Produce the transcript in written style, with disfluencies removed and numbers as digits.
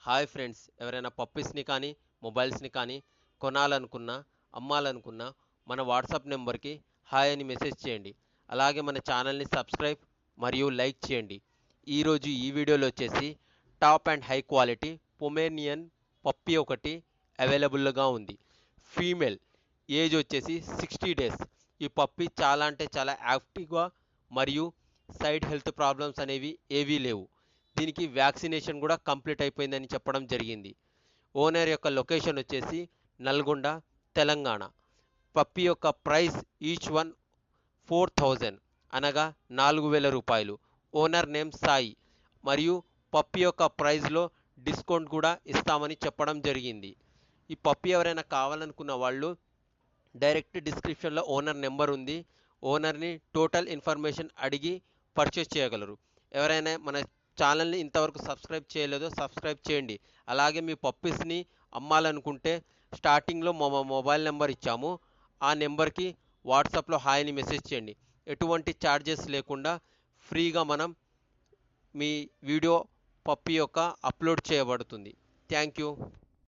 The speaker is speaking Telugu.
హాయ్ ఫ్రెండ్స్, ఎవరైనా పప్పీస్ని కానీ మొబైల్స్ని కానీ కొనాలనుకున్నా అమ్మాలనుకున్నా మన వాట్సాప్ నెంబర్కి హాయ్ అని మెసేజ్ చేయండి. అలాగే మన ఛానల్ని సబ్స్క్రైబ్ మరియు లైక్ చేయండి. ఈరోజు ఈ వీడియోలో వచ్చేసి top and high quality Pomeranian puppy ఒకటి అవైలబుల్గా ఉంది. ఫీమేల్, ఏజ్ వచ్చేసి 60 డేస్. ఈ పప్పీ చాలా అంటే చాలా యాక్టివ్గా మరియు సైడ్ హెల్త్ ప్రాబ్లమ్స్ అనేవి ఏవీ లేవు. దీనికి వ్యాక్సినేషన్ కూడా కంప్లీట్ అయిపోయిందని చెప్పడం జరిగింది. ఓనర్ యొక్క లొకేషన్ వచ్చేసి నల్గొండ, తెలంగాణ. పప్పీ యొక్క ప్రైస్ ఈచ్ వన్ 4000 అనగా 4000 రూపాయలు. Owner name Sai. మరియు పప్పీ యొక్క ప్రైస్లో డిస్కౌంట్ కూడా ఇస్తామని చెప్పడం జరిగింది. ఈ పప్పీ ఎవరైనా కావాలనుకున్న వాళ్ళు డైరెక్ట్ డిస్క్రిప్షన్లో ఓనర్ నెంబర్ ఉంది. ఓనర్ని టోటల్ ఇన్ఫర్మేషన్ అడిగి పర్చేస్ చేయగలరు. ఎవరైనా మన ఛానల్ని ఇంతవరకు సబ్స్క్రైబ్ చేయలేదో సబ్స్క్రైబ్ చేయండి. అలాగే మీ పప్పీస్ని అమ్మాలనుకుంటే స్టార్టింగ్లో మా మొబైల్ నెంబర్ ఇచ్చాము. ఆ నెంబర్కి వాట్సాప్లో హాయ్ అని మెసేజ్ చేయండి. ఎటువంటి ఛార్జెస్ లేకుండా ఫ్రీగా మనం మీ వీడియో పప్పీ యొక్క అప్లోడ్ చేయబడుతుంది. Thank you.